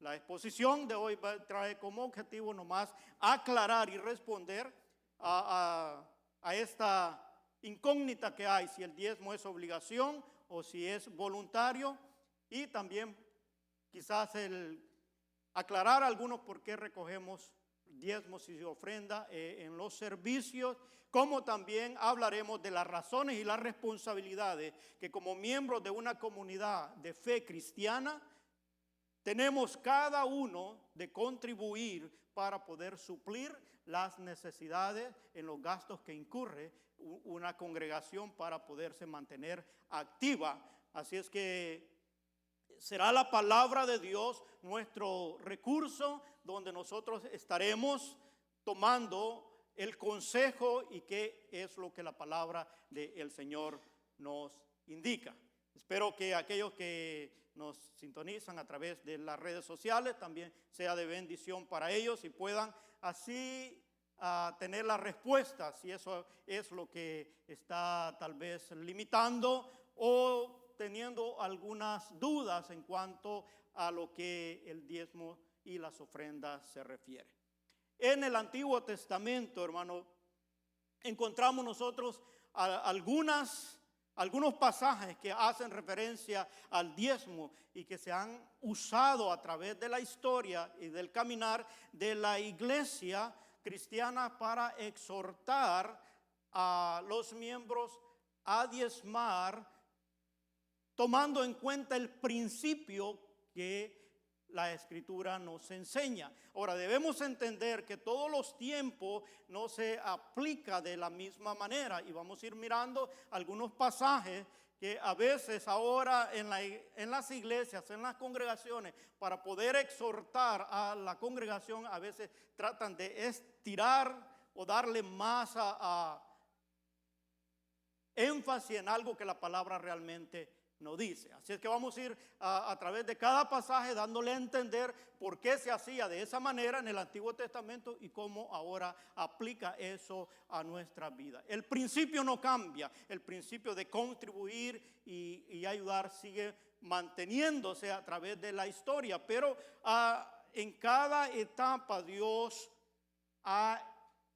La exposición de hoy trae como objetivo nomás aclarar y responder a esta incógnita que hay, si el diezmo es obligación o si es voluntario, y también quizás el aclarar algunos por qué recogemos diezmos y ofrenda en los servicios, como también hablaremos de las razones y las responsabilidades que como miembros de una comunidad de fe cristiana tenemos cada uno de contribuir para poder suplir las necesidades en los gastos que incurre una congregación para poderse mantener activa. Así es que será la palabra de Dios nuestro recurso donde nosotros estaremos tomando el consejo y qué es lo que la palabra del Señor nos indica. Espero que aquellos que nos sintonizan a través de las redes sociales también sea de bendición para ellos y puedan así tener la respuesta, si eso es lo que está tal vez limitando o teniendo algunas dudas en cuanto a lo que el diezmo y las ofrendas se refiere. En el Antiguo Testamento, hermano, encontramos nosotros algunos pasajes que hacen referencia al diezmo y que se han usado a través de la historia y del caminar de la iglesia cristiana para exhortar a los miembros a diezmar, tomando en cuenta el principio que la Escritura nos enseña. Ahora, debemos entender que todos los tiempos no se aplica de la misma manera y vamos a ir mirando algunos pasajes que a veces ahora en las iglesias, en las congregaciones, para poder exhortar a la congregación, a veces tratan de estirar o darle más énfasis en algo que la palabra realmente no dice. Así es que vamos a ir a través de cada pasaje dándole a entender por qué se hacía de esa manera en el Antiguo Testamento y cómo ahora aplica eso a nuestra vida. El principio no cambia, el principio de contribuir y ayudar sigue manteniéndose a través de la historia, pero en cada etapa Dios ha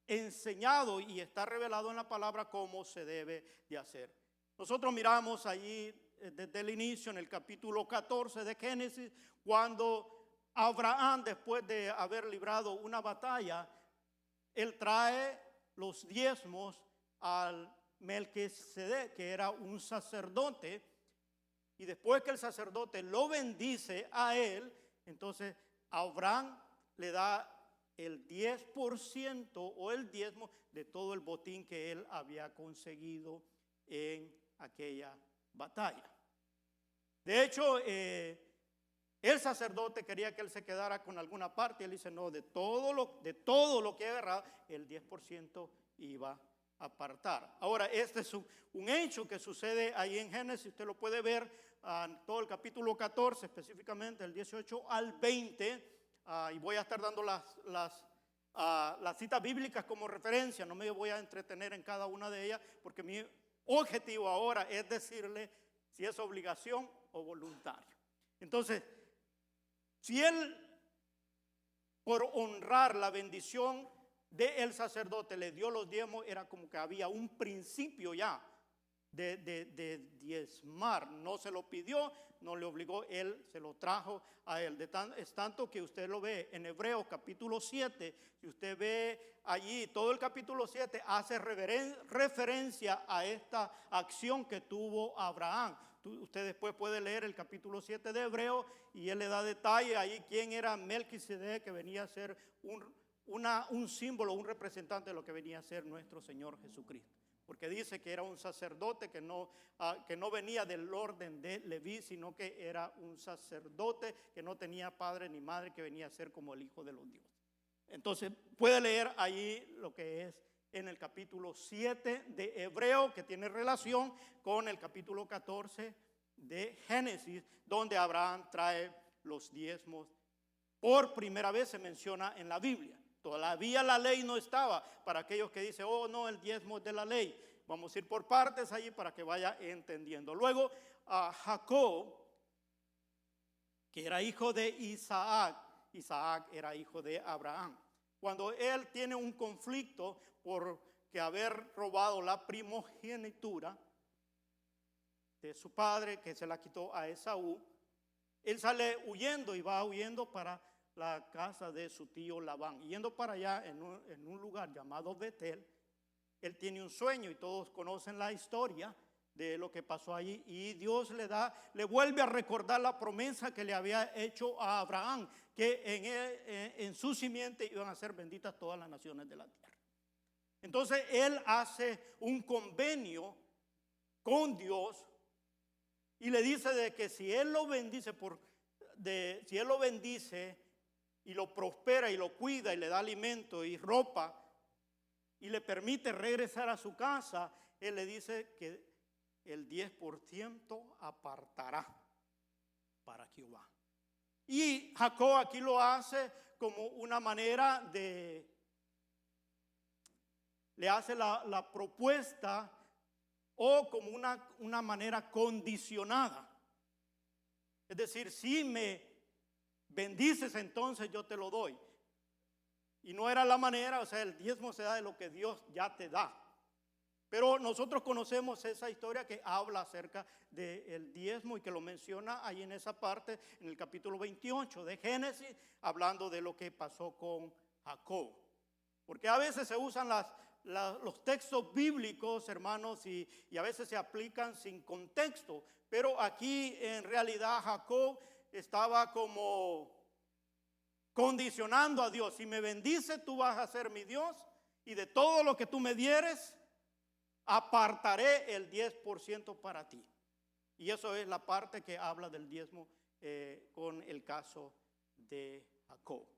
enseñado y está revelado en la palabra cómo se debe de hacer. Nosotros miramos allí desde el inicio en el capítulo 14 de Génesis, cuando Abraham, después de haber librado una batalla, él trae los diezmos al Melquisedec, que era un sacerdote, y después que el sacerdote lo bendice a él, entonces Abraham le da el 10% o el diezmo de todo el botín que él había conseguido en aquella batalla. De hecho, el sacerdote quería que él se quedara con alguna parte. Él dice, no, de todo lo que he agarrado, el 10% iba a apartar. Ahora, este es un hecho que sucede ahí en Génesis. Usted lo puede ver en todo el capítulo 14, específicamente el 18 al 20. Y voy a estar dando las citas bíblicas como referencia. No me voy a entretener en cada una de ellas porque mi objetivo ahora es decirle si es obligación o voluntario. Entonces, si él por honrar la bendición del sacerdote le dio los diezmos, era como que había un principio ya de diezmar. No se lo pidió, no le obligó, él se lo trajo a él. Es tanto que usted lo ve en Hebreos capítulo 7, si usted ve allí todo el capítulo 7 hace referencia a esta acción que tuvo Abraham. Usted después puede leer el capítulo 7 de Hebreos y él le da detalle ahí quién era Melquisedec, que venía a ser un símbolo, un representante de lo que venía a ser nuestro Señor Jesucristo. Porque dice que era un sacerdote que no venía del orden de Leví, sino que era un sacerdote que no tenía padre ni madre, que venía a ser como el Hijo de los dioses. Entonces puede leer ahí lo que es en el capítulo 7 de Hebreo, que tiene relación con el capítulo 14 de Génesis, donde Abraham trae los diezmos. Por primera vez se menciona en la Biblia. Todavía la ley no estaba. Para aquellos que dicen, oh no, el diezmo es de la ley. Vamos a ir por partes allí para que vaya entendiendo. Luego Jacob que era hijo de Isaac. Isaac era hijo de Abraham. Cuando él tiene un conflicto por que haber robado la primogenitura de su padre, que se la quitó a Esaú, él sale huyendo y va huyendo para la casa de su tío Labán. Yendo para allá en un lugar llamado Betel, él tiene un sueño y todos conocen la historia de lo que pasó allí. Y Dios le vuelve a recordar la promesa que le había hecho a Abraham, que en su simiente iban a ser benditas todas las naciones de la tierra. Entonces él hace un convenio con Dios y le dice de que si él lo bendice, si él lo bendice y lo prospera y lo cuida y le da alimento y ropa y le permite regresar a su casa, él le dice que el 10% apartará para Jehová. Y Jacob aquí lo hace como una manera le hace la propuesta o como una manera condicionada. Es decir, si me bendices, entonces yo te lo doy. Y no era la manera, o sea, el diezmo se da de lo que Dios ya te da. Pero nosotros conocemos esa historia que habla acerca del diezmo y que lo menciona ahí en esa parte, en el capítulo 28 de Génesis, hablando de lo que pasó con Jacob. Porque a veces se usan los textos bíblicos, hermanos, y a veces se aplican sin contexto. Pero aquí en realidad Jacob estaba como condicionando a Dios. Si me bendices, tú vas a ser mi Dios, y de todo lo que tú me dieres, apartaré el 10% para ti. Y eso es la parte que habla del diezmo con el caso de Jacob.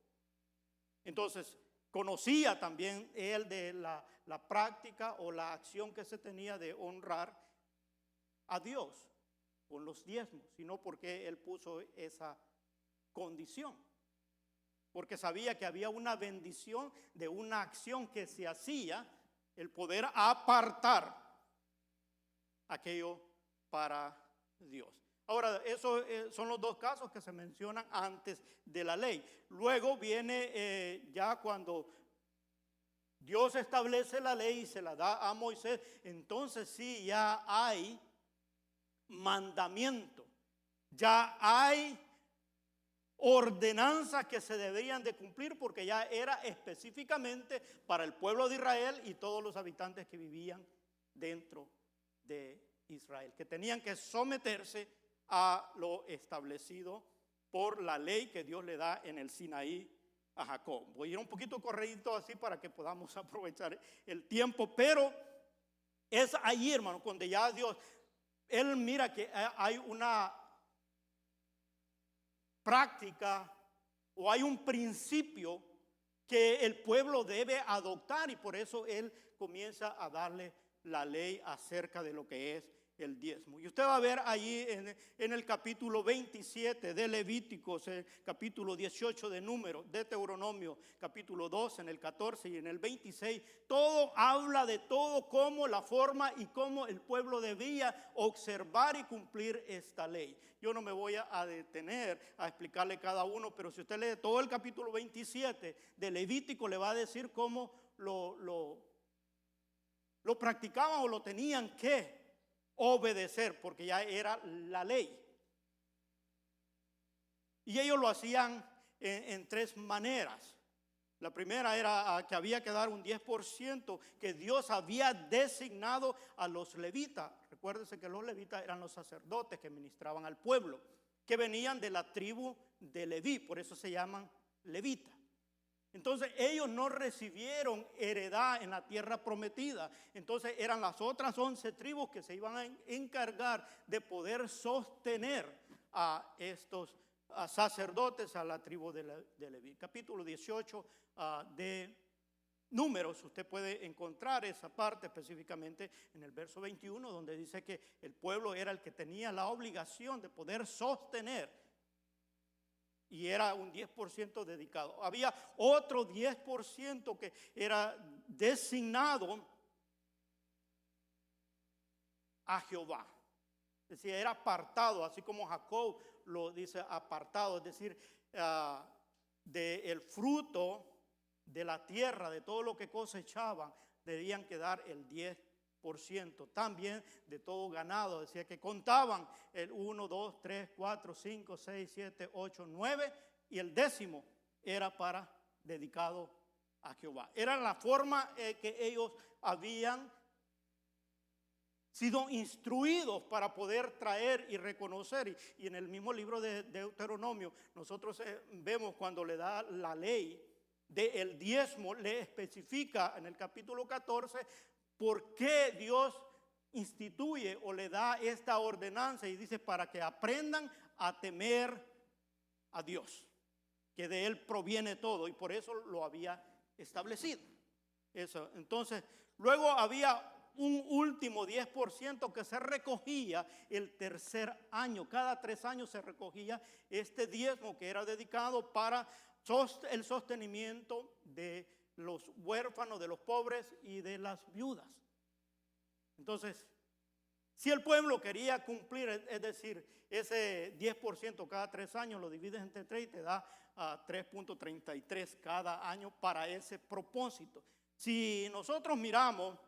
Entonces, conocía también él de la práctica o la acción que se tenía de honrar a Dios con los diezmos, sino porque él puso esa condición. Porque sabía que había una bendición de una acción que se hacía, el poder apartar aquello para Dios. Ahora, esos son los dos casos que se mencionan antes de la ley. Luego viene ya cuando Dios establece la ley y se la da a Moisés, entonces sí ya hay mandamiento, ya hay ordenanzas que se deberían de cumplir, porque ya era específicamente para el pueblo de Israel y todos los habitantes que vivían dentro de Israel, que tenían que someterse a lo establecido por la ley que Dios le da en el Sinaí a Jacob. Voy a ir un poquito corredito así para que podamos aprovechar el tiempo, pero es ahí, hermano, cuando ya Dios, él mira que hay una práctica o hay un principio que el pueblo debe adoptar, y por eso él comienza a darle la ley acerca de lo que es el diezmo. Y usted va a ver allí en el capítulo 27 de Levíticos, el capítulo 18 de Números, de Deuteronomio, capítulo 2, en el 14 y en el 26, todo habla de todo, cómo la forma y cómo el pueblo debía observar y cumplir esta ley. Yo no me voy a detener a explicarle cada uno, pero si usted lee todo el capítulo 27 de Levítico, le va a decir cómo lo practicaban o lo tenían que obedecer, porque ya era la ley. Y ellos lo hacían en tres maneras. La primera era que había que dar un 10% que Dios había designado a los levitas. Recuérdense que los levitas eran los sacerdotes que ministraban al pueblo, que venían de la tribu de Leví, por eso se llaman levitas. Entonces ellos no recibieron heredad en la tierra prometida. Entonces eran las otras 11 tribus que se iban a encargar de poder sostener a estos sacerdotes, a la tribu de Leví. Capítulo 18 de Números, usted puede encontrar esa parte específicamente en el verso 21, donde dice que el pueblo era el que tenía la obligación de poder sostener. Y era un 10% dedicado. Había otro 10% que era designado a Jehová. Es decir, era apartado, así como Jacob lo dice apartado, es decir, del fruto de la tierra, de todo lo que cosechaban, debían quedar el 10%. También de todo ganado, decía que contaban el 1, 2, 3, 4, 5, 6, 7, 8, 9 y el 10º era para dedicado a Jehová. Era la forma que ellos habían sido instruidos para poder traer y reconocer. Y en el mismo libro de Deuteronomio nosotros vemos cuando le da la ley del diezmo, le especifica en el capítulo 14 por qué Dios instituye o le da esta ordenanza, y dice para que aprendan a temer a Dios, que de Él proviene todo, y por eso lo había establecido. Eso. Entonces, luego había un último 10% que se recogía el tercer año. Cada 3 años se recogía este diezmo que era dedicado para el sostenimiento de los huérfanos, de los pobres y de las viudas. Entonces, si el pueblo quería cumplir, es decir, ese 10% cada 3 años, lo divides entre 3 y te da 3.33 cada año para ese propósito. Si nosotros miramos,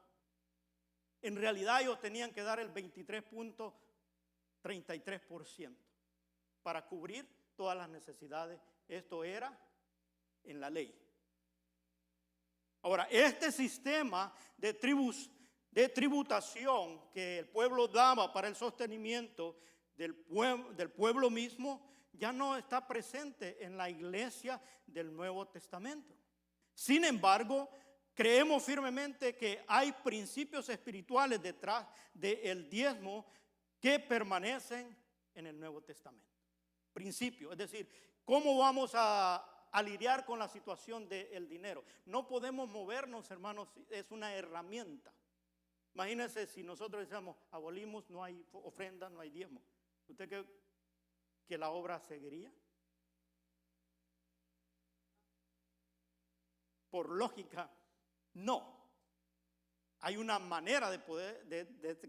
en realidad ellos tenían que dar el 23.33% para cubrir todas las necesidades. Esto era en la ley. Ahora, este sistema de tributación que el pueblo daba para el sostenimiento del pueblo mismo ya no está presente en la iglesia del Nuevo Testamento. Sin embargo, creemos firmemente que hay principios espirituales detrás del diezmo que permanecen en el Nuevo Testamento. Principios, es decir, ¿cómo vamos a lidiar con la situación del dinero? No podemos movernos, hermanos, es una herramienta. Imagínense si nosotros decíamos, abolimos, no hay ofrenda, no hay diezmo. ¿Usted cree que la obra seguiría? Por lógica, no. Hay una manera de poder,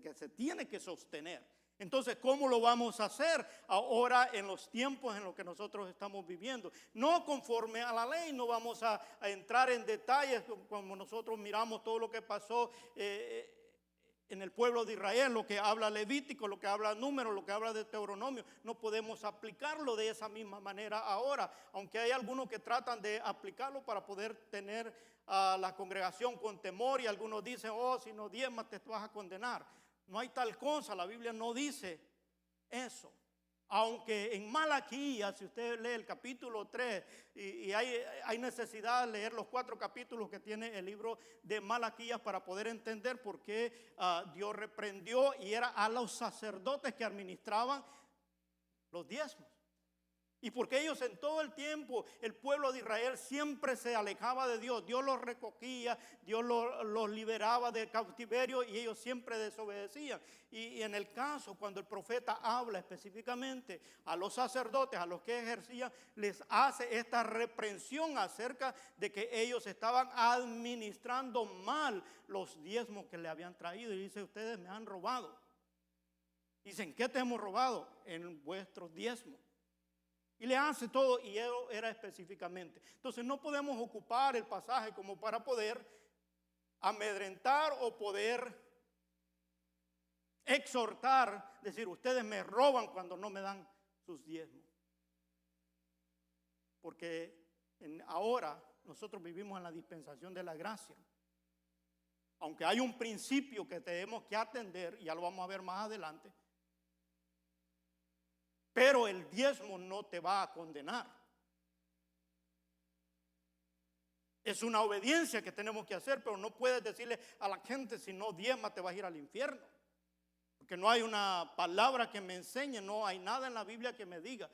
que se tiene que sostener. Entonces, ¿cómo lo vamos a hacer ahora en los tiempos en los que nosotros estamos viviendo? No conforme a la ley, no vamos a entrar en detalles como nosotros miramos todo lo que pasó en el pueblo de Israel, lo que habla Levítico, lo que habla Números, lo que habla de Deuteronomio. No podemos aplicarlo de esa misma manera ahora, aunque hay algunos que tratan de aplicarlo para poder tener a la congregación con temor, y algunos dicen, oh, si no diezmas te vas a condenar. No hay tal cosa, la Biblia no dice eso. Aunque en Malaquías, si usted lee el capítulo 3, y hay necesidad de leer los 4 capítulos que tiene el libro de Malaquías para poder entender por qué Dios reprendió y era a los sacerdotes que administraban los diezmos. Y porque ellos en todo el tiempo, el pueblo de Israel siempre se alejaba de Dios. Dios los recogía, Dios los liberaba del cautiverio y ellos siempre desobedecían. Y en el caso, cuando el profeta habla específicamente a los sacerdotes, a los que ejercían, les hace esta reprensión acerca de que ellos estaban administrando mal los diezmos que le habían traído. Y dice, ustedes me han robado. Dicen, ¿qué te hemos robado? En vuestros diezmos. Y le hace todo, y él era específicamente. Entonces no podemos ocupar el pasaje como para poder amedrentar o poder exhortar, decir, ustedes me roban cuando no me dan sus diezmos. Porque ahora nosotros vivimos en la dispensación de la gracia. Aunque hay un principio que tenemos que atender, y ya lo vamos a ver más adelante, pero el diezmo no te va a condenar. Es una obediencia que tenemos que hacer, pero no puedes decirle a la gente, si no diezma te vas a ir al infierno. Porque no hay una palabra que me enseñe, no hay nada en la Biblia que me diga.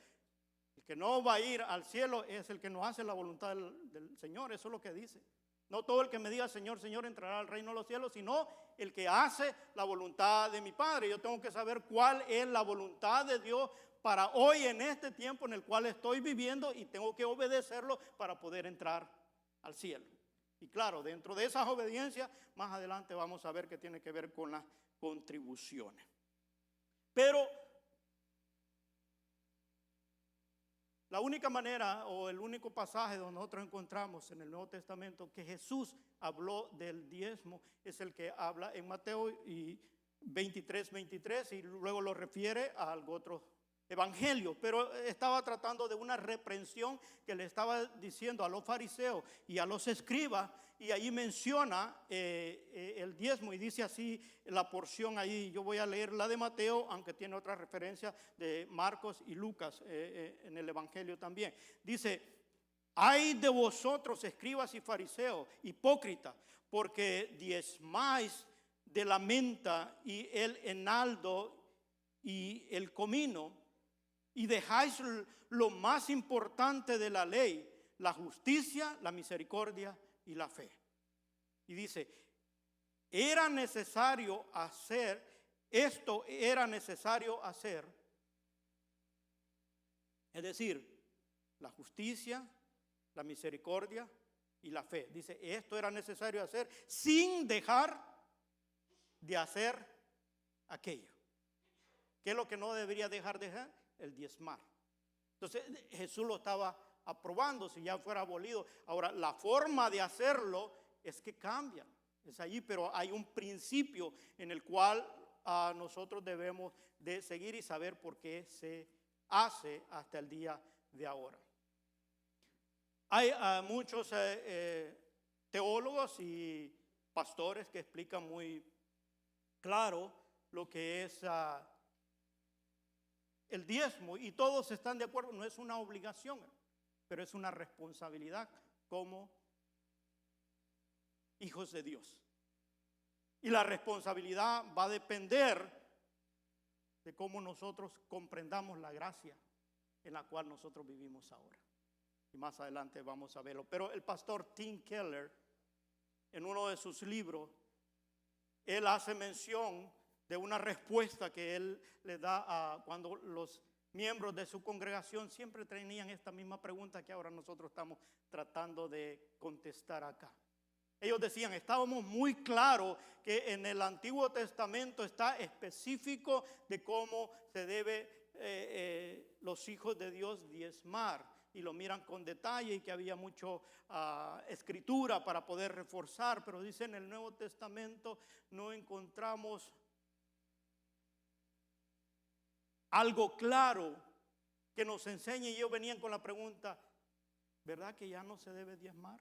El que no va a ir al cielo es el que no hace la voluntad del Señor, eso es lo que dice. No todo el que me diga Señor, Señor entrará al reino de los cielos, sino el que hace la voluntad de mi Padre. Yo tengo que saber cuál es la voluntad de Dios para hoy en este tiempo en el cual estoy viviendo, y tengo que obedecerlo para poder entrar al cielo. Y claro, dentro de esas obediencias, más adelante vamos a ver que tiene que ver con las contribuciones. Pero La única manera o el único pasaje donde nosotros encontramos en el Nuevo Testamento que Jesús habló del diezmo es el que habla en Mateo 23:23 y luego lo refiere a algo otro evangelio, pero estaba tratando de una reprensión que le estaba diciendo a los fariseos y a los escribas, y ahí menciona el diezmo y dice así la porción ahí. Yo voy a leer la de Mateo, aunque tiene otra referencia de Marcos y Lucas en el evangelio también. Dice: ay de vosotros, escribas y fariseos, hipócritas, porque diezmáis de la menta y el enaldo y el comino, y dejáis lo más importante de la ley, la justicia, la misericordia y la fe. Y dice: era necesario hacer esto, era necesario hacer, es decir, la justicia, la misericordia y la fe. Dice, esto era necesario hacer sin dejar de hacer aquello. ¿Qué es lo que no debería dejar de hacer? El diezmar. Entonces Jesús lo estaba aprobando si ya fuera abolido. Ahora, la forma de hacerlo es que cambian. Es allí, pero hay un principio en el cual nosotros debemos de seguir y saber por qué se hace hasta el día de ahora. Hay muchos teólogos y pastores que explican muy claro lo que es el diezmo, y todos están de acuerdo. No es una obligación, pero es una responsabilidad como hijos de Dios. Y la responsabilidad va a depender de cómo nosotros comprendamos la gracia en la cual nosotros vivimos ahora. Y más adelante vamos a verlo. Pero el pastor Tim Keller, en uno de sus libros, él hace mención de una respuesta que él le da a cuando los miembros de su congregación siempre tenían esta misma pregunta que ahora nosotros estamos tratando de contestar acá. Ellos decían, estábamos muy claros que en el Antiguo Testamento está específico de cómo se debe los hijos de Dios diezmar, y lo miran con detalle, y que había mucho escritura para poder reforzar, pero dice en el Nuevo Testamento no encontramos algo claro que nos enseñe. Y ellos venían con la pregunta, ¿verdad que ya no se debe diezmar?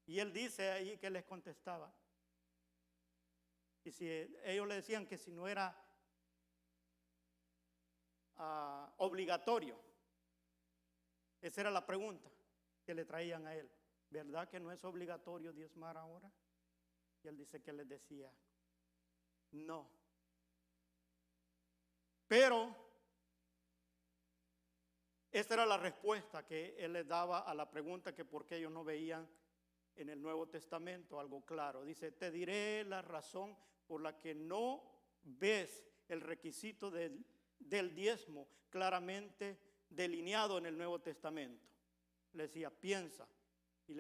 Y él dice ahí que les contestaba. Y si ellos le decían que si no era obligatorio, esa era la pregunta que le traían a él. ¿Verdad que no es obligatorio diezmar ahora? Y él dice que les decía, no. Pero esta era la respuesta que él les daba a la pregunta que por qué ellos no veían en el Nuevo Testamento algo claro. Dice, te diré la razón por la que no ves el requisito del diezmo claramente delineado en el Nuevo Testamento. Le decía, piensa, y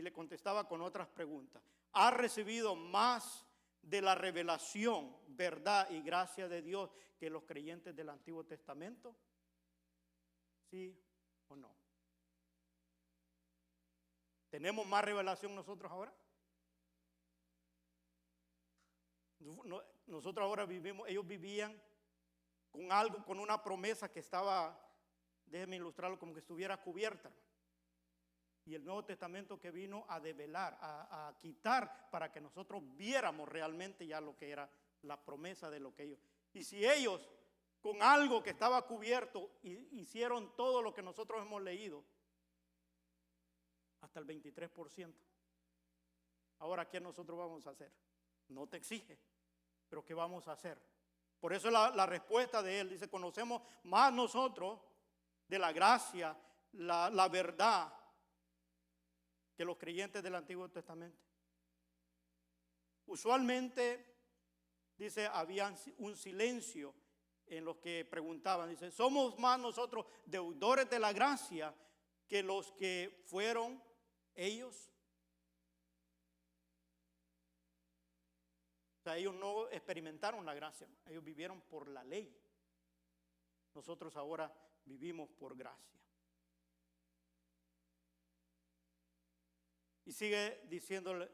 le contestaba con otras preguntas. ¿Has recibido más de la revelación, verdad y gracia de Dios que los creyentes del Antiguo Testamento? ¿Sí o no? ¿Tenemos más revelación nosotros ahora? Nosotros ahora vivimos, ellos vivían con algo, con una promesa que estaba, déjenme ilustrarlo, como que estuviera cubierta. Y el Nuevo Testamento que vino a develar, a quitar, para que nosotros viéramos realmente ya lo que era la promesa de lo que ellos. Y si ellos con algo que estaba cubierto hicieron todo lo que nosotros hemos leído, hasta el 23%. Ahora, ¿qué nosotros vamos a hacer? No te exige, pero ¿qué vamos a hacer? Por eso la respuesta de él dice, conocemos más nosotros de la gracia, la verdad, que los creyentes del Antiguo Testamento. Usualmente, dice, había un silencio en los que preguntaban. Dice, somos más nosotros deudores de la gracia que los que fueron ellos. O sea, ellos no experimentaron la gracia, ellos vivieron por la ley. Nosotros ahora vivimos por gracia. Y sigue diciéndole,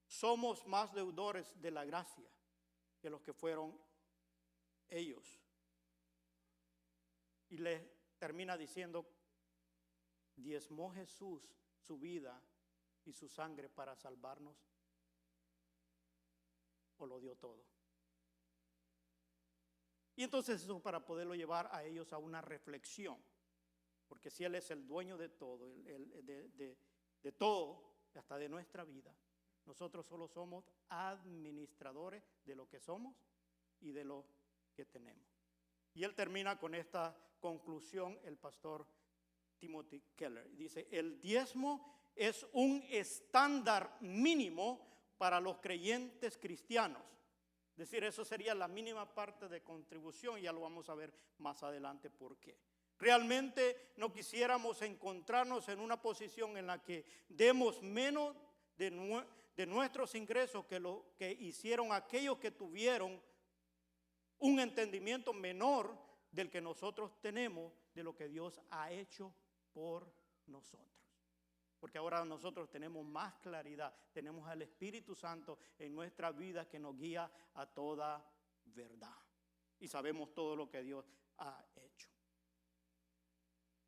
somos más deudores de la gracia que los que fueron ellos. Y le termina diciendo, diezmó Jesús su vida y su sangre para salvarnos, o lo dio todo. Y entonces eso para poderlo llevar a ellos a una reflexión, porque si Él es el dueño de todo, de todo, hasta de nuestra vida, nosotros solo somos administradores de lo que somos y de lo que tenemos. Y él termina con esta conclusión, el pastor Timothy Keller. Dice, el diezmo es un estándar mínimo para los creyentes cristianos. Es decir, eso sería la mínima parte de contribución, y ya lo vamos a ver más adelante por qué. Realmente no quisiéramos encontrarnos en una posición en la que demos menos de nuestros ingresos que lo que hicieron aquellos que tuvieron un entendimiento menor del que nosotros tenemos de lo que Dios ha hecho por nosotros. Porque ahora nosotros tenemos más claridad, tenemos al Espíritu Santo en nuestra vida que nos guía a toda verdad. Y sabemos todo lo que Dios ha hecho.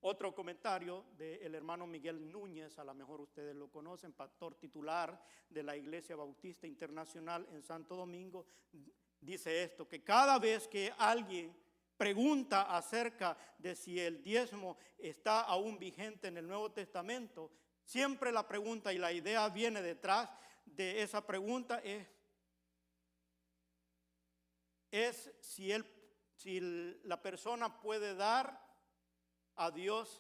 Otro comentario del hermano Miguel Núñez, a lo mejor ustedes lo conocen, pastor titular de la Iglesia Bautista Internacional en Santo Domingo, dice esto, que cada vez que alguien pregunta acerca de si el diezmo está aún vigente en el Nuevo Testamento, siempre la pregunta y la idea viene detrás de esa pregunta es si la persona puede dar a Dios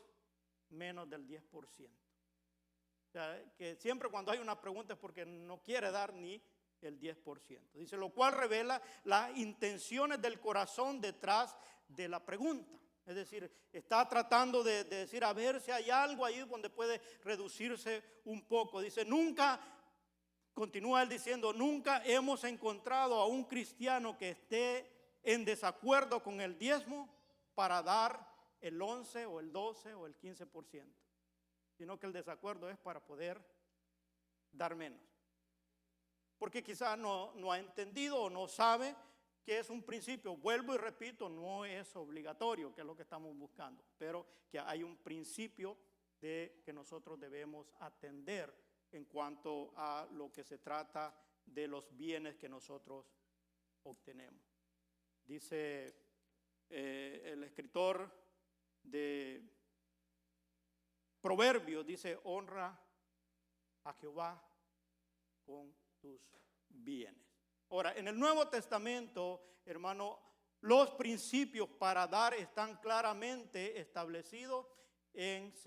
menos del 10%. O sea, que siempre cuando hay una pregunta es porque no quiere dar ni el 10%. Dice, lo cual revela las intenciones del corazón detrás de la pregunta. Es decir, está tratando de decir, a ver si hay algo ahí donde puede reducirse un poco. Dice, nunca, continúa él diciendo, nunca hemos encontrado a un cristiano que esté en desacuerdo con el diezmo para dar el 11 o el 12 o el 15%, sino que el desacuerdo es para poder dar menos. Porque quizás no ha entendido o no sabe que es un principio. Vuelvo y repito, no es obligatorio, que es lo que estamos buscando, pero que hay un principio que nosotros debemos atender en cuanto a lo que se trata de los bienes que nosotros obtenemos. Dice el escritor de Proverbios, dice, honra a Jehová con tus bienes. Ahora, en el Nuevo Testamento, hermano, los principios para dar están claramente establecidos en 2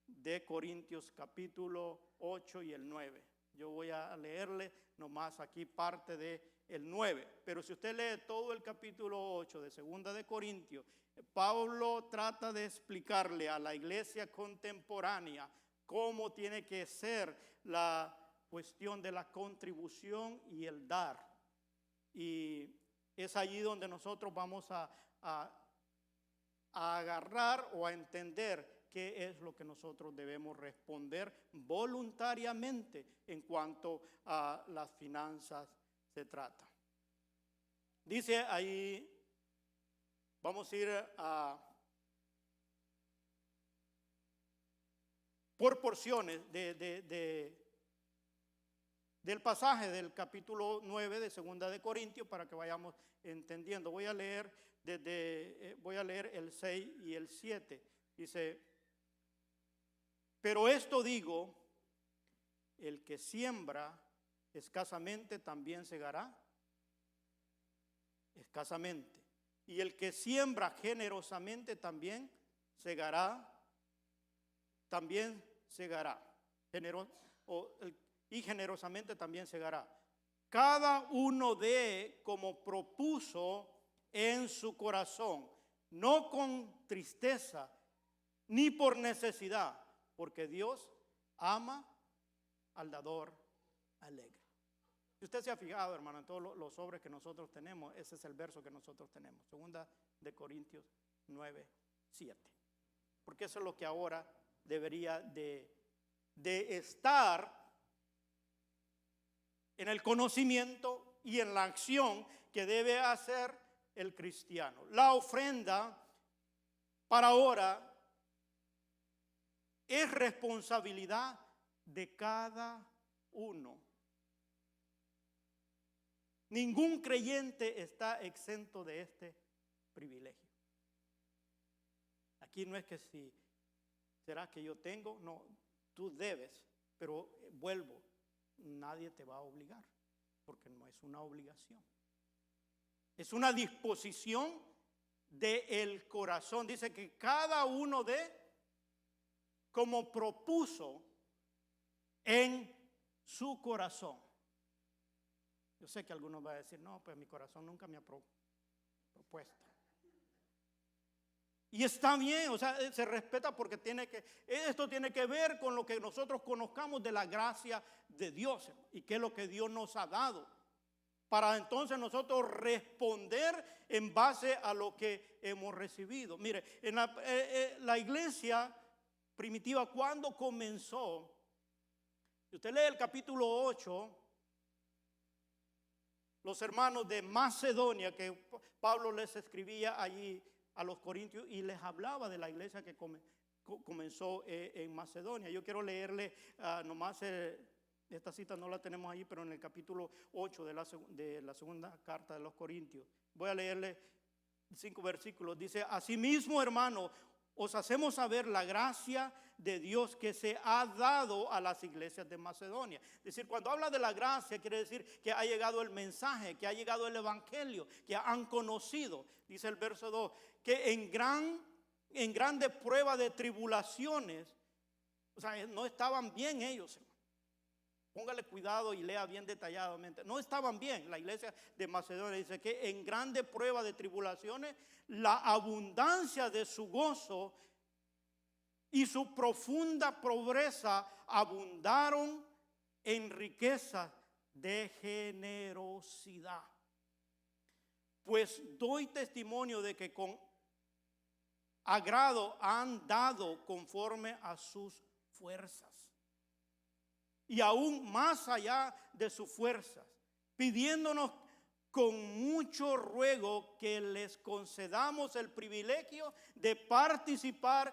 de Corintios capítulo 8 y el 9. Yo voy a leerle nomás aquí parte del 9, pero si usted lee todo el capítulo 8 de 2 de Corintios, Pablo trata de explicarle a la iglesia contemporánea cómo tiene que ser la cuestión de la contribución y el dar. Y es allí donde nosotros vamos a agarrar o a entender qué es lo que nosotros debemos responder voluntariamente en cuanto a las finanzas se trata. Dice ahí, vamos a ir por porciones del pasaje del capítulo 9 de 2 de Corintios para que vayamos entendiendo. Voy a leer el 6 y el 7. Dice, pero esto digo, el que siembra escasamente también segará escasamente. Y el que siembra generosamente también segará. Y generosamente también segará. Cada uno dé como propuso en su corazón, no con tristeza ni por necesidad, porque Dios ama al dador alegre. Si usted se ha fijado, hermano, en todos los sobres que nosotros tenemos, ese es el verso que nosotros tenemos. Segunda de Corintios 9:7. Porque eso es lo que ahora debería de estar en el conocimiento y en la acción que debe hacer el cristiano. La ofrenda para ahora es responsabilidad de cada uno. Ningún creyente está exento de este privilegio. Aquí no es que si será que yo tengo, no, tú debes, pero vuelvo, nadie te va a obligar, porque no es una obligación. Es una disposición del corazón. Dice que cada uno como propuso en su corazón. Yo sé que algunos van a decir, no, pues mi corazón nunca me ha propuesto. Y está bien, o sea, se respeta porque esto tiene que ver con lo que nosotros conozcamos de la gracia de Dios y qué es lo que Dios nos ha dado. Para entonces nosotros responder en base a lo que hemos recibido. Mire, en la iglesia primitiva, cuando comenzó, si usted lee el capítulo 8, los hermanos de Macedonia, que Pablo les escribía allí a los corintios y les hablaba de la iglesia que comenzó en Macedonia. Yo quiero leerle nomás, esta cita no la tenemos ahí, pero en el capítulo 8 de la segunda carta de los corintios. Voy a leerle 5 versículos. Dice, asimismo, hermano, os hacemos saber la gracia de Dios que se ha dado a las iglesias de Macedonia. Es decir, cuando habla de la gracia, quiere decir que ha llegado el mensaje, que ha llegado el evangelio, que han conocido. Dice el verso 2, que en grande prueba de tribulaciones, o sea, no estaban bien ellos, hermano. Póngale cuidado y lea bien detalladamente. No estaban bien. La iglesia de Macedonia dice que en grande prueba de tribulaciones, la abundancia de su gozo y su profunda pobreza abundaron en riqueza de generosidad. Pues doy testimonio de que con agrado han dado conforme a sus fuerzas. Y aún más allá de sus fuerzas, pidiéndonos con mucho ruego que les concedamos el privilegio de participar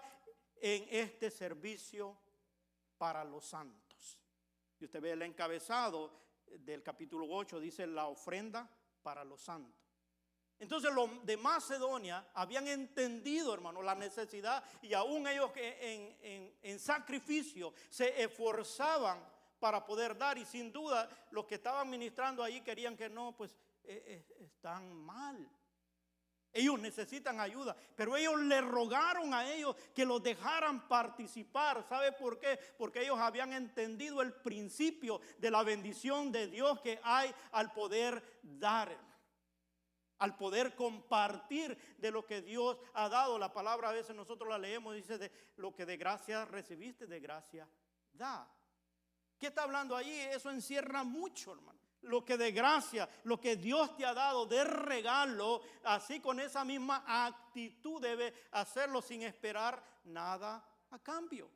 en este servicio para los santos. Y usted ve el encabezado del capítulo 8, dice la ofrenda para los santos. Entonces los de Macedonia habían entendido, hermano, la necesidad, y aún ellos que en sacrificio se esforzaban para poder dar, y sin duda los que estaban ministrando ahí querían que no, pues están mal. Ellos necesitan ayuda, pero ellos le rogaron a ellos que los dejaran participar. ¿Sabe por qué? Porque ellos habían entendido el principio de la bendición de Dios que hay al poder dar, al poder compartir de lo que Dios ha dado. La palabra a veces nosotros la leemos y dice, de lo que de gracia recibiste, de gracia da. ¿Qué está hablando allí? Eso encierra mucho, hermano. Lo que de gracia, lo que Dios te ha dado de regalo, así con esa misma actitud debe hacerlo sin esperar nada a cambio.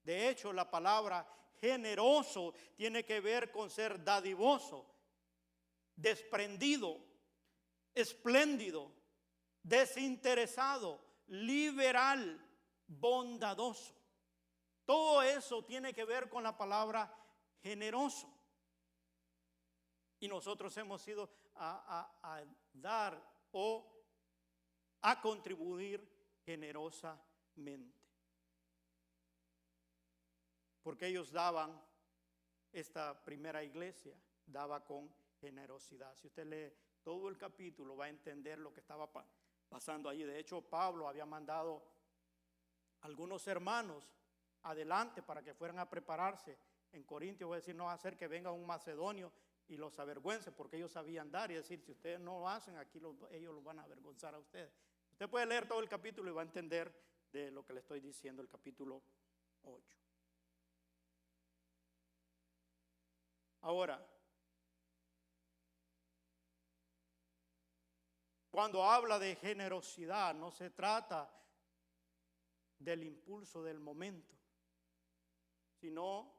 De hecho, la palabra generoso tiene que ver con ser dadivoso, desprendido, espléndido, desinteresado, liberal, bondadoso. Todo eso tiene que ver con la palabra generoso. Y nosotros hemos ido a dar o a contribuir generosamente. Porque ellos daban, esta primera iglesia daba con generosidad. Si usted lee todo el capítulo va a entender lo que estaba pasando allí. De hecho, Pablo había mandado a algunos hermanos adelante para que fueran a prepararse en Corintios. Voy a decir, no va a hacer que venga un macedonio y los avergüence, porque ellos sabían dar, y decir, si ustedes no lo hacen, aquí ellos los van a avergonzar a ustedes. Usted puede leer todo el capítulo y va a entender de lo que le estoy diciendo, el capítulo 8. Ahora, cuando habla de generosidad, no se trata del impulso del momento, sino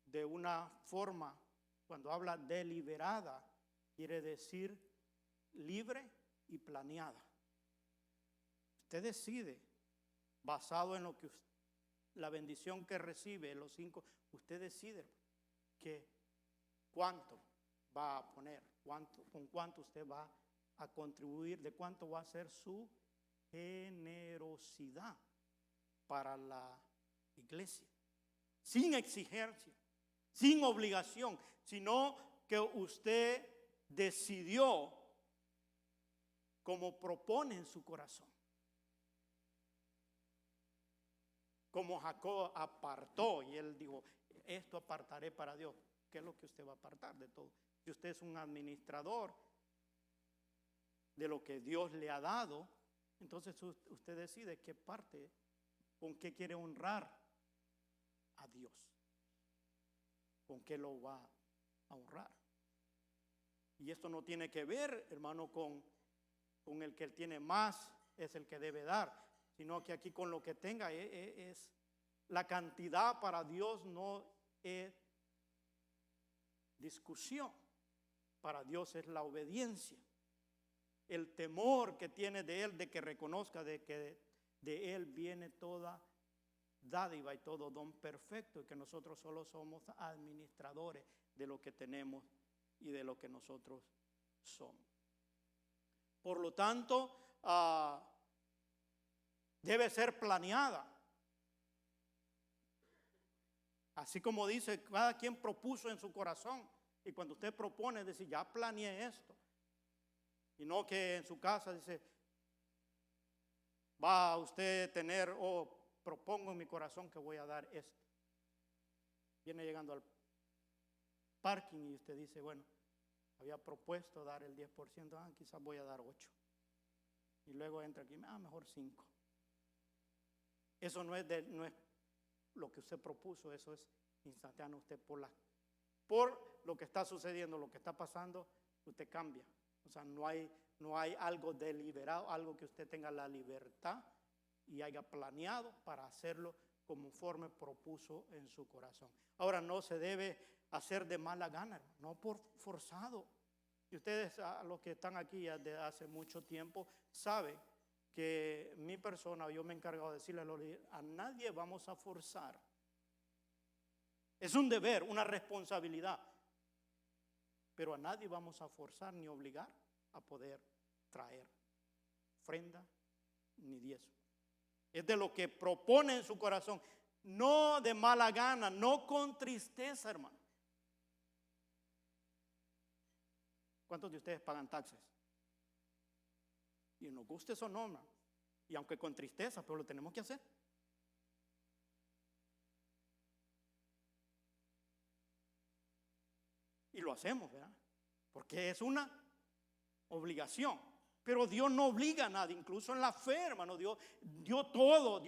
de una forma, cuando habla deliberada, quiere decir libre y planeada. Usted decide, basado en lo que la bendición que recibe, los 5, usted decide cuánto va a poner, con cuánto usted va a contribuir, de cuánto va a ser su generosidad para la iglesia, sin exigencia, sin obligación, sino que usted decidió como propone en su corazón. Como Jacob apartó y él dijo, esto apartaré para Dios. ¿Qué es lo que usted va a apartar de todo? Si usted es un administrador de lo que Dios le ha dado, entonces usted decide qué parte, con qué quiere honrar a Dios, con qué lo va a honrar. Y esto no tiene que ver, hermano, con el que él tiene más, es el que debe dar, sino que aquí con lo que tenga es la cantidad para Dios no es discusión. Para Dios es la obediencia, el temor que tiene de Él, de que reconozca de que de Él viene toda dádiva y todo don perfecto, y que nosotros solo somos administradores de lo que tenemos y de lo que nosotros somos. Por lo tanto, debe ser planeada. Así como dice, cada quien propuso en su corazón. Y cuando usted propone, decir, ya planeé esto. Y no que en su casa dice, va a usted tener, propongo en mi corazón que voy a dar esto. Viene llegando al parking y usted dice, bueno, había propuesto dar el 10%, quizás voy a dar 8. Y luego entra aquí, mejor 5. Eso no es lo que usted propuso, eso es instantáneo. Usted por lo que está sucediendo, lo que está pasando, usted cambia. O sea, no hay algo deliberado, algo que usted tenga la libertad y haya planeado para hacerlo conforme propuso en su corazón. Ahora, no se debe hacer de mala gana, no por forzado. Y ustedes, los que están aquí desde hace mucho tiempo, saben que mi persona, yo me he encargado de decirle a nadie vamos a forzar. Es un deber, una responsabilidad. Pero a nadie vamos a forzar ni obligar a poder traer ofrenda ni diezmo. Es de lo que propone en su corazón, no de mala gana, no con tristeza, hermano. ¿Cuántos de ustedes pagan taxes? Y nos guste eso no, hermano. Y aunque con tristeza, pero lo tenemos que hacer. Y lo hacemos, ¿verdad? Porque es una obligación. Pero Dios no obliga a nadie, incluso en la fe, hermano. Dios dio todo.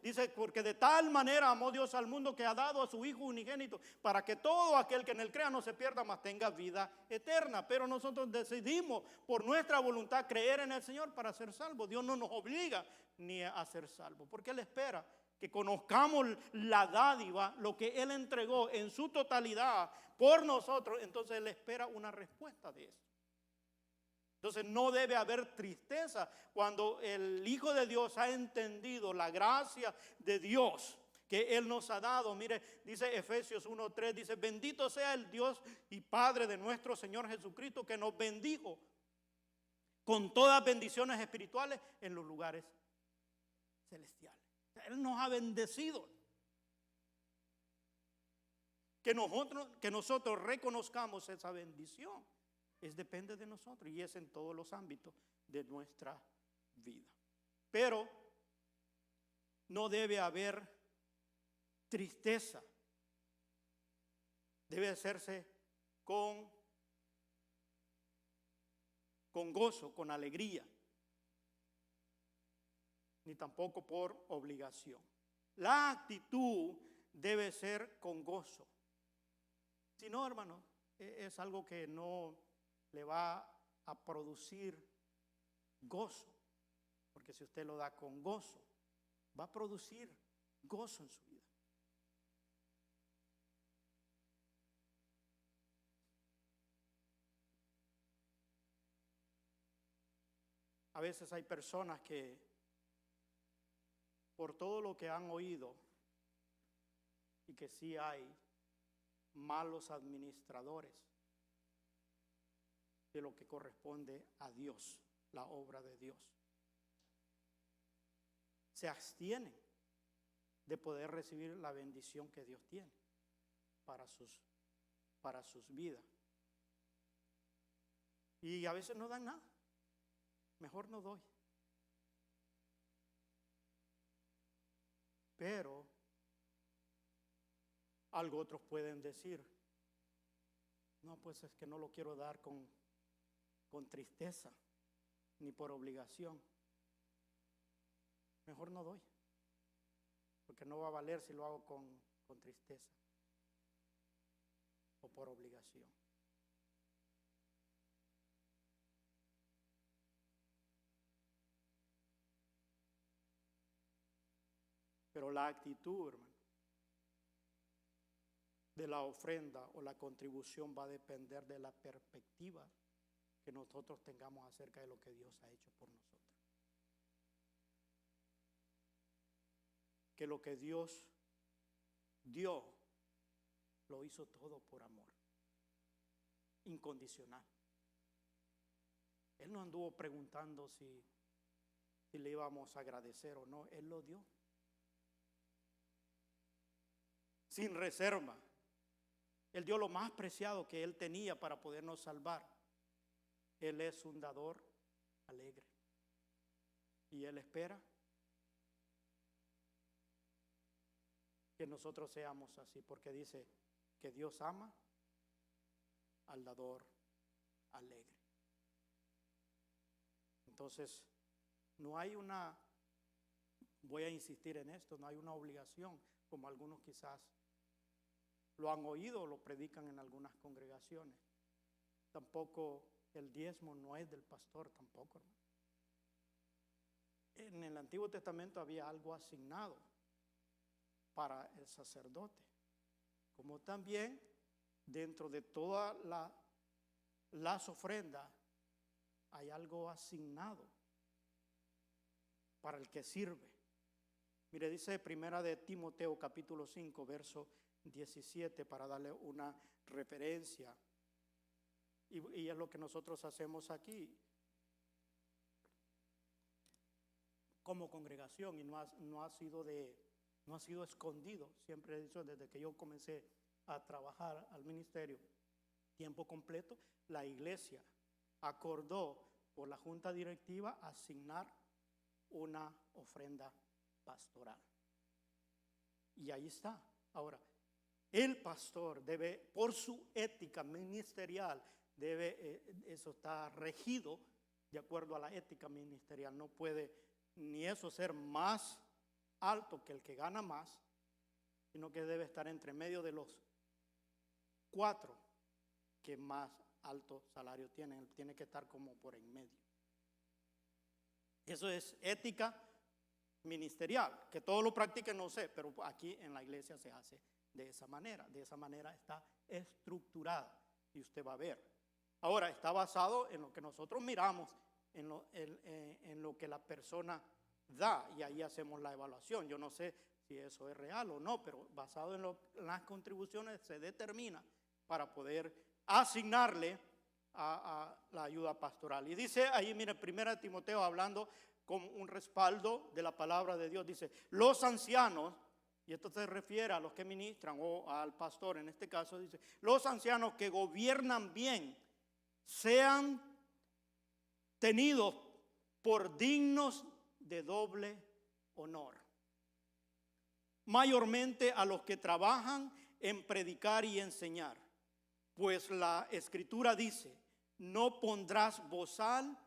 Dice, porque de tal manera amó Dios al mundo que ha dado a su Hijo unigénito, para que todo aquel que en él crea no se pierda, mas tenga vida eterna. Pero nosotros decidimos por nuestra voluntad creer en el Señor para ser salvos. Dios no nos obliga ni a ser salvos, porque Él espera que conozcamos la dádiva, lo que Él entregó en su totalidad por nosotros. Entonces Él espera una respuesta de eso. Entonces no debe haber tristeza cuando el Hijo de Dios ha entendido la gracia de Dios que Él nos ha dado. Mire, dice Efesios 1:3, dice, bendito sea el Dios y Padre de nuestro Señor Jesucristo, que nos bendijo con todas bendiciones espirituales en los lugares celestiales. Él nos ha bendecido. Que nosotros reconozcamos esa bendición. Depende de nosotros y es en todos los ámbitos de nuestra vida. Pero no debe haber tristeza. Debe hacerse con gozo, con alegría, ni tampoco por obligación. La actitud debe ser con gozo. Si no, hermano, es algo que no le va a producir gozo, porque si usted lo da con gozo, va a producir gozo en su vida. A veces hay personas que por todo lo que han oído, y que sí hay malos administradores de lo que corresponde a Dios, la obra de Dios, se abstienen de poder recibir la bendición que Dios tiene para sus vidas. Y a veces no dan nada. Mejor no doy. Pero algo otros pueden decir, no, pues es que no lo quiero dar con tristeza, ni por obligación. Mejor no doy, porque no va a valer si lo hago con tristeza o por obligación. Pero la actitud, hermano, de la ofrenda o la contribución va a depender de la perspectiva que nosotros tengamos acerca de lo que Dios ha hecho por nosotros. Que lo que Dios dio, lo hizo todo por amor, incondicional. Él no anduvo preguntando si le íbamos a agradecer o no. Él lo dio sin reserva. Él dio lo más preciado que Él tenía para podernos salvar. Él es un dador alegre. Y Él espera que nosotros seamos así, porque dice que Dios ama al dador alegre. Entonces, no hay voy a insistir en esto, no hay una obligación, como algunos quizás lo han oído o lo predican en algunas congregaciones. Tampoco el diezmo no es del pastor, tampoco, hermano. En el Antiguo Testamento había algo asignado para el sacerdote, como también dentro de todas las ofrendas hay algo asignado para el que sirve. Mire, dice primera de Timoteo capítulo 5, verso 17, para darle una referencia. Y es lo que nosotros hacemos aquí como congregación, y no ha sido escondido. Siempre he dicho, desde que yo comencé a trabajar al ministerio tiempo completo, la iglesia acordó por la junta directiva asignar una ofrenda pastoral. Y ahí está. Ahora, el pastor debe, por su ética ministerial, eso está regido de acuerdo a la ética ministerial. No puede ni eso ser más alto que el que gana más, sino que debe estar entre medio de los 4 que más alto salario tienen. Él tiene que estar como por en medio. Eso es ética ministerial. Que todos lo practiquen, no sé, pero aquí en la iglesia se hace de esa manera. De esa manera está estructurada, y usted va a ver. Ahora, está basado en lo que nosotros miramos, en lo que la persona da, y ahí hacemos la evaluación. Yo no sé si eso es real o no, pero basado en las contribuciones se determina para poder asignarle a la ayuda pastoral. Y dice ahí, mire, 1 Timoteo, hablando como un respaldo de la palabra de Dios, dice: los ancianos, y esto se refiere a los que ministran o al pastor en este caso, dice: los ancianos que gobiernan bien sean tenidos por dignos de doble honor, mayormente a los que trabajan en predicar y enseñar, pues la Escritura dice: no pondrás bozal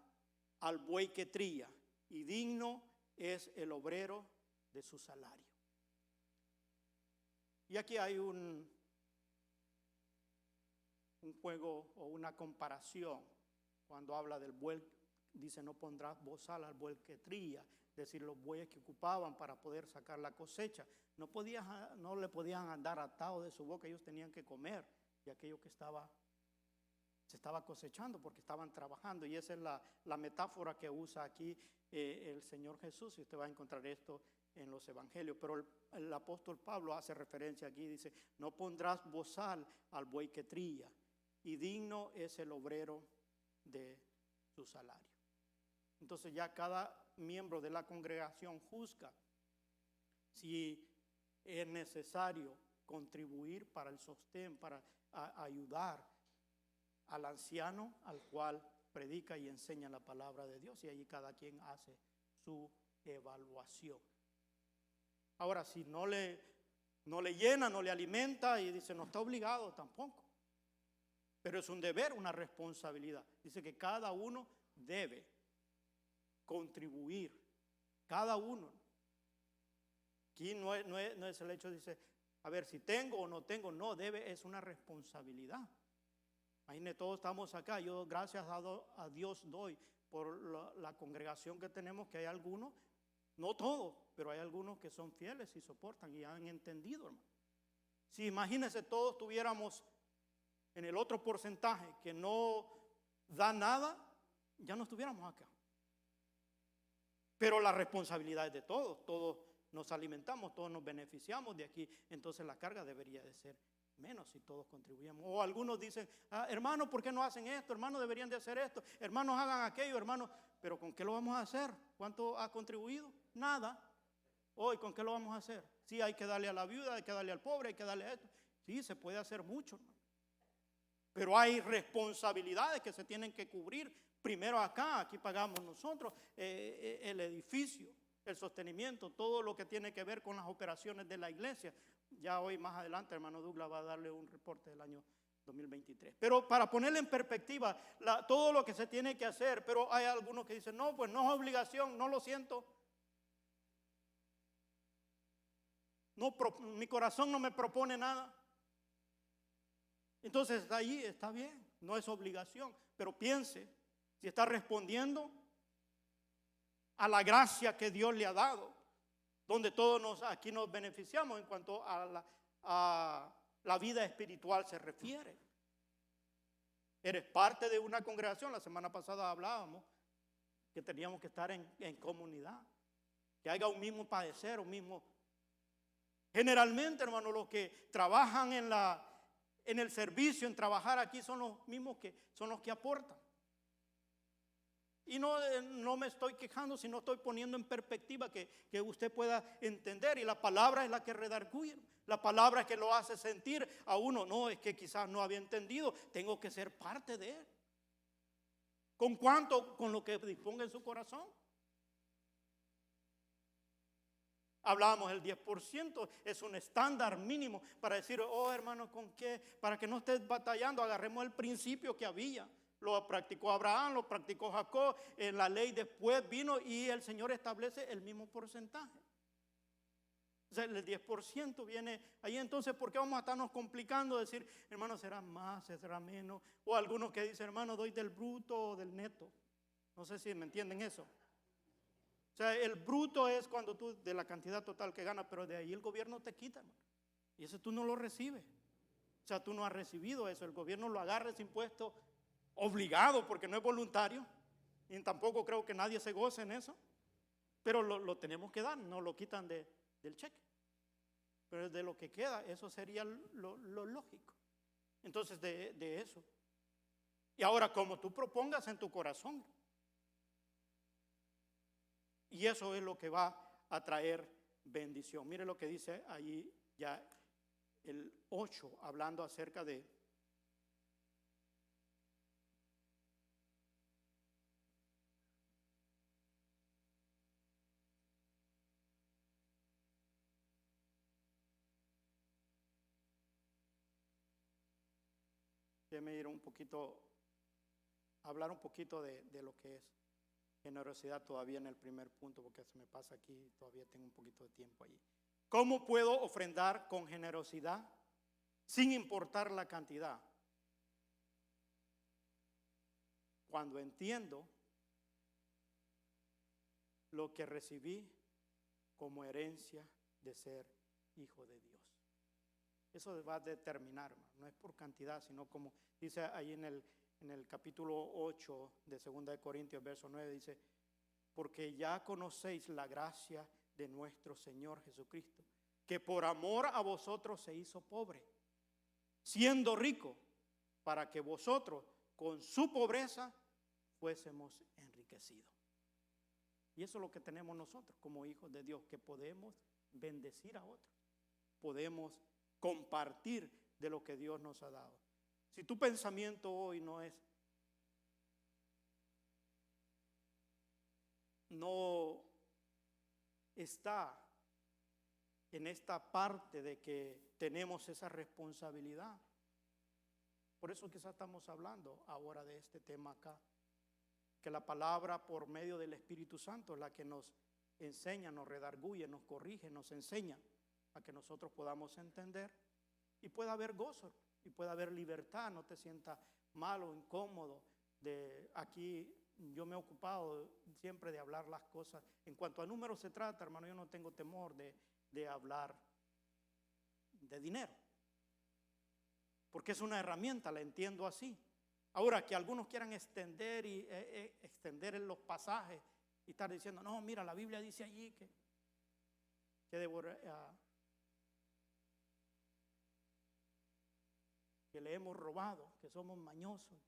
al buey que trilla, y digno es el obrero de su salario. Y aquí hay un juego o una comparación cuando habla del buey. Dice, no pondrás bozal al buey que trilla, es decir, los bueyes que ocupaban para poder sacar la cosecha. No le podían andar atados de su boca, ellos tenían que comer de aquello que se estaba cosechando porque estaban trabajando. Y esa es la metáfora que usa aquí el Señor Jesús, y usted va a encontrar esto en los evangelios. Pero el apóstol Pablo hace referencia aquí, dice, no pondrás bozal al buey que trilla, y digno es el obrero de su salario. Entonces ya cada miembro de la congregación juzga si es necesario contribuir para el sostén, para ayudar al anciano al cual predica y enseña la palabra de Dios, y allí cada quien hace su evaluación. Ahora, si no le llena, no le alimenta, y dice, no está obligado tampoco, pero es un deber, una responsabilidad. Dice que cada uno debe contribuir, cada uno. Aquí no es el hecho, dice, a ver si tengo o no tengo, no, es una responsabilidad. Imagínense, todos estamos acá, yo gracias a Dios doy por la congregación que tenemos, que hay algunos, no todos, pero hay algunos que son fieles y soportan y han entendido, hermano. Si imagínense todos tuviéramos en el otro porcentaje que no da nada, ya no estuviéramos acá. Pero la responsabilidad es de todos nos alimentamos, todos nos beneficiamos de aquí, entonces la carga debería de ser menos si todos contribuimos. O algunos dicen, hermanos, ¿por qué no hacen esto? Hermanos, deberían de hacer esto, hermanos, hagan aquello, hermanos, pero ¿con qué lo vamos a hacer? ¿Cuánto ha contribuido? Nada. Hoy, ¿con qué lo vamos a hacer? Sí, hay que darle a la viuda, hay que darle al pobre, hay que darle a esto. Sí, se puede hacer mucho, hermano. Pero hay responsabilidades que se tienen que cubrir. Primero aquí pagamos nosotros el edificio, el sostenimiento, todo lo que tiene que ver con las operaciones de la iglesia. Ya hoy más adelante, hermano Douglas va a darle un reporte del año 2023. Pero para ponerle en perspectiva todo lo que se tiene que hacer, pero hay algunos que dicen, no, pues no es obligación, no lo siento. No, mi corazón no me propone nada. Entonces ahí está bien, no es obligación, pero piense si está respondiendo a la gracia que Dios le ha dado, donde todos aquí nos beneficiamos en cuanto a la vida espiritual se refiere. Eres parte de una congregación. La semana pasada hablábamos que teníamos que estar en comunidad, que haya un mismo padecer, un mismo. Generalmente, hermano, los que trabajan en el servicio, en trabajar aquí, son los mismos son los que aportan. Y no me estoy quejando, sino estoy poniendo en perspectiva que usted pueda entender. Y la palabra es la que redarguye. La palabra es que lo hace sentir a uno. No, es que quizás no había entendido. Tengo que ser parte de él. ¿Con cuánto? Con lo que disponga en su corazón. Hablábamos del 10%, es un estándar mínimo para decir, oh hermano, ¿con qué? Para que no estés batallando, agarremos el principio que había. Lo practicó Abraham, lo practicó Jacob, en la ley después vino y el Señor establece el mismo porcentaje. O sea, el 10% viene ahí. Entonces, ¿por qué vamos a estarnos complicando? Decir, hermano, será más, será menos. O algunos que dicen, hermano, doy del bruto o del neto. No sé si me entienden eso. O sea, el bruto es cuando tú, de la cantidad total que ganas, pero de ahí el gobierno te quita, hermano. Y eso tú no lo recibes. O sea, tú no has recibido eso. El gobierno lo agarra ese impuesto obligado porque no es voluntario. Y tampoco creo que nadie se goce en eso. Pero lo tenemos que dar, no lo quitan del cheque. Pero de lo que queda, eso sería lo lógico. Entonces, de eso. Y ahora, como tú propongas en tu corazón. Y eso es lo que va a traer bendición. Mire lo que dice allí ya el 8, hablando acerca de déjeme ir un poquito, hablar un poquito de lo que es generosidad todavía en el primer punto, porque se me pasa aquí, todavía tengo un poquito de tiempo allí. ¿Cómo puedo ofrendar con generosidad sin importar la cantidad? cuando entiendo lo que recibí como herencia de ser hijo de Dios. Eso va a determinar, hermano. No es por cantidad, sino como dice ahí en el capítulo 8 de 2 de Corintios, verso 9, dice, porque ya conocéis la gracia de nuestro Señor Jesucristo, que por amor a vosotros se hizo pobre, siendo rico, para que vosotros con su pobreza fuésemos enriquecidos. Y eso es lo que tenemos nosotros como hijos de Dios, que podemos bendecir a otros, podemos compartir de lo que Dios nos ha dado. Si tu pensamiento hoy no está en esta parte de que tenemos esa responsabilidad. Por eso quizás estamos hablando ahora de este tema acá, que la palabra por medio del Espíritu Santo es la que nos enseña, nos redarguye, nos corrige, nos enseña a que nosotros podamos entender y pueda haber gozo y pueda haber libertad, no te sientas mal o incómodo. Aquí yo me he ocupado siempre de hablar las cosas. En cuanto a números se trata, hermano, yo no tengo temor de hablar de dinero, porque es una herramienta, la entiendo así. Ahora, que algunos quieran extender extender en los pasajes y estar diciendo, no, mira, la Biblia dice allí que le hemos robado, que somos mañosos,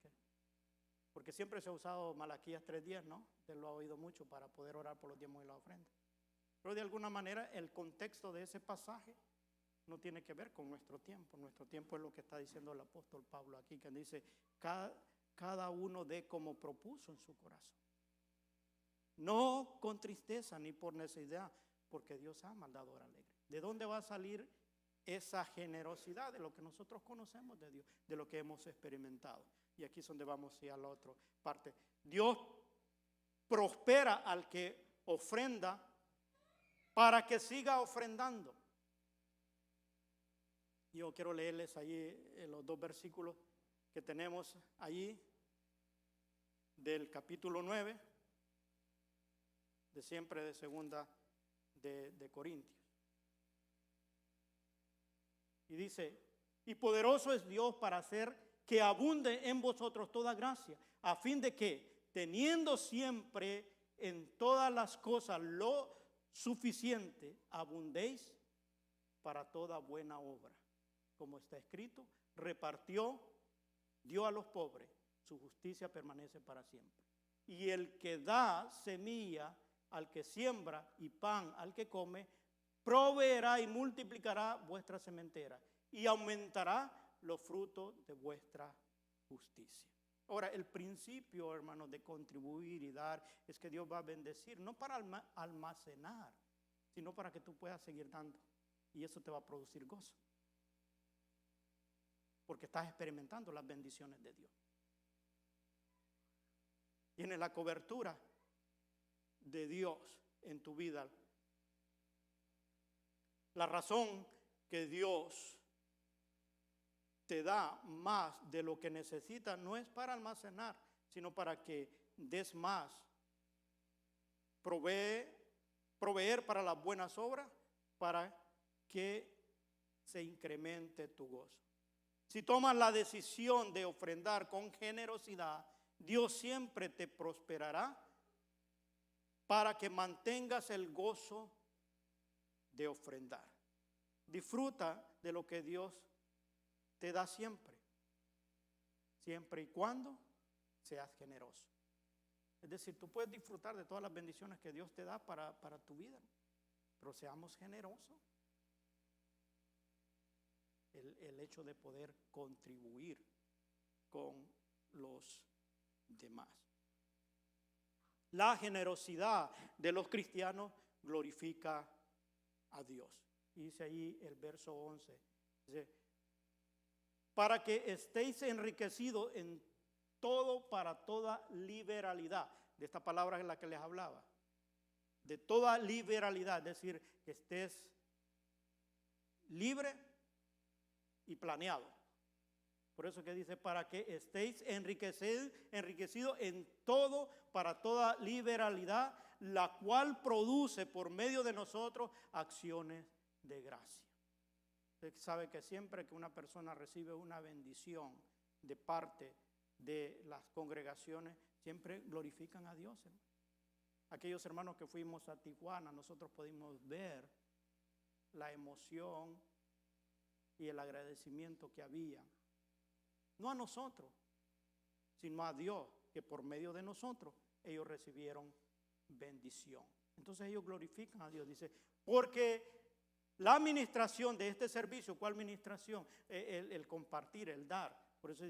porque siempre se ha usado Malaquías 3:10, ¿no? Usted lo ha oído mucho para poder orar por los diezmos y la ofrenda. Pero de alguna manera el contexto de ese pasaje no tiene que ver con nuestro tiempo. Nuestro tiempo es lo que está diciendo el apóstol Pablo aquí, que dice, cada uno dé como propuso en su corazón. No con tristeza ni por necesidad, porque Dios ama al dador alegre. ¿De dónde va a salir esa generosidad? De lo que nosotros conocemos de Dios, de lo que hemos experimentado. Y aquí es donde vamos a ir a la otra parte. Dios prospera al que ofrenda para que siga ofrendando. Yo quiero leerles allí los dos versículos que tenemos allí del capítulo 9 de siempre de segunda de Corintios. Y dice, y poderoso es Dios para hacer que abunde en vosotros toda gracia, a fin de que, teniendo siempre en todas las cosas lo suficiente, abundéis para toda buena obra. Como está escrito, repartió, dio a los pobres, su justicia permanece para siempre. Y el que da semilla al que siembra y pan al que come, proveerá y multiplicará vuestra sementera y aumentará los frutos de vuestra justicia. Ahora, el principio, hermanos, de contribuir y dar es que Dios va a bendecir, no para almacenar, sino para que tú puedas seguir dando. Y eso te va a producir gozo, porque estás experimentando las bendiciones de Dios. Tienes la cobertura de Dios en tu vida. La razón que Dios te da más de lo que necesitas no es para almacenar, sino para que des más. Proveer para las buenas obras, para que se incremente tu gozo. Si tomas la decisión de ofrendar con generosidad, Dios siempre te prosperará para que mantengas el gozo de ofrendar. Disfruta de lo que Dios te da siempre, siempre y cuando seas generoso. Es decir, tú puedes disfrutar de todas las bendiciones que Dios te da para tu vida, pero seamos generosos. El hecho de poder contribuir con los demás. La generosidad de los cristianos glorifica a Dios. Y dice ahí el verso 11, dice, para que estéis enriquecidos en todo para toda liberalidad. De esta palabra es la que les hablaba. De toda liberalidad, es decir, que estés libre y planeado. Por eso que dice, para que estéis enriquecidos en todo, para toda liberalidad, la cual produce por medio de nosotros acciones de gracia. Usted sabe que siempre que una persona recibe una bendición de parte de las congregaciones, siempre glorifican a Dios, hermano. Aquellos hermanos que fuimos a Tijuana, nosotros pudimos ver la emoción y el agradecimiento que había. No a nosotros, sino a Dios, que por medio de nosotros ellos recibieron bendición. Entonces ellos glorifican a Dios. Dice, porque la administración de este servicio, ¿cuál administración? El compartir, el dar. Por eso,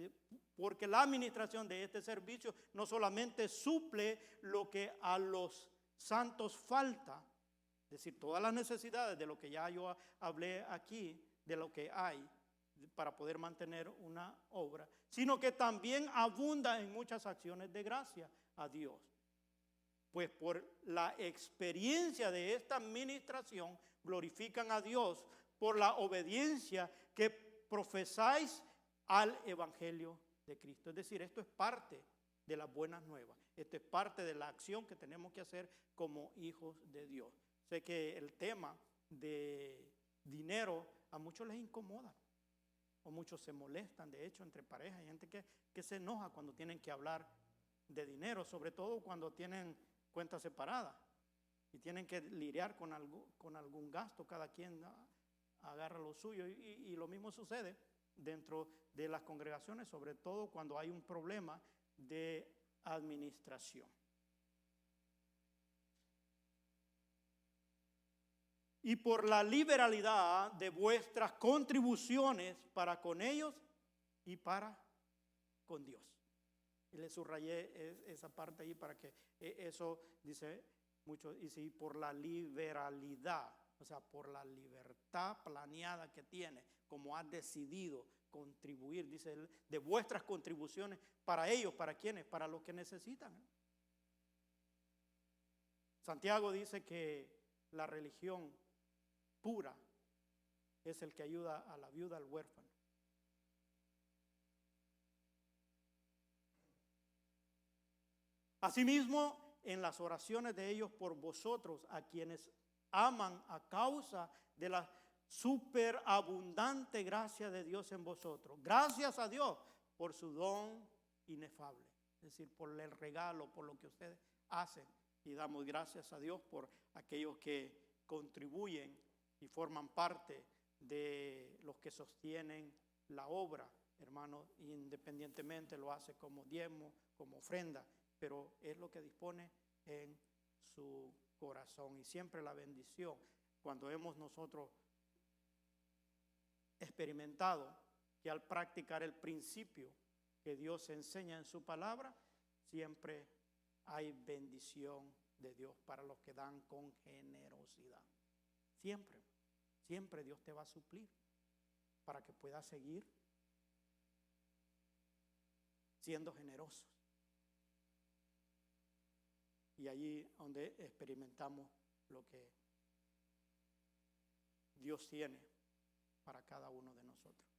porque la administración de este servicio no solamente suple lo que a los santos falta, es decir, todas las necesidades de lo que ya yo hablé aquí, de lo que hay para poder mantener una obra, sino que también abunda en muchas acciones de gracia a Dios. Pues por la experiencia de esta administración glorifican a Dios por la obediencia que profesáis al Evangelio de Cristo. Es decir, esto es parte de las buenas nuevas. Esto es parte de la acción que tenemos que hacer como hijos de Dios. Sé que el tema de dinero a muchos les incomoda, o muchos se molestan. De hecho, entre parejas hay gente que se enoja cuando tienen que hablar de dinero, sobre todo cuando tienen cuentas separadas y tienen que lidiar con algún gasto. Cada quien agarra lo suyo y lo mismo sucede dentro de las congregaciones, sobre todo cuando hay un problema de administración. Y por la liberalidad de vuestras contribuciones para con ellos y para con Dios. Y le subrayé esa parte ahí para que eso dice mucho. Y sí, por la liberalidad, o sea, por la libertad planeada que tiene, como has decidido contribuir, dice él, de vuestras contribuciones para ellos. ¿Para quiénes? Para los que necesitan. Santiago dice que la religión pura es el que ayuda a la viuda, al huérfano. Asimismo, en las oraciones de ellos por vosotros, a quienes aman a causa de la superabundante gracia de Dios en vosotros. Gracias a Dios por su don inefable, es decir, por el regalo, por lo que ustedes hacen. Y damos gracias a Dios por aquellos que contribuyen y forman parte de los que sostienen la obra, hermanos, independientemente lo hace como diezmo, como ofrenda, pero es lo que dispone en su corazón. Y siempre la bendición, cuando hemos nosotros experimentado que al practicar el principio que Dios enseña en su palabra, siempre hay bendición de Dios para los que dan con generosidad. Siempre Dios te va a suplir para que puedas seguir siendo generosos. Y allí donde experimentamos lo que Dios tiene para cada uno de nosotros.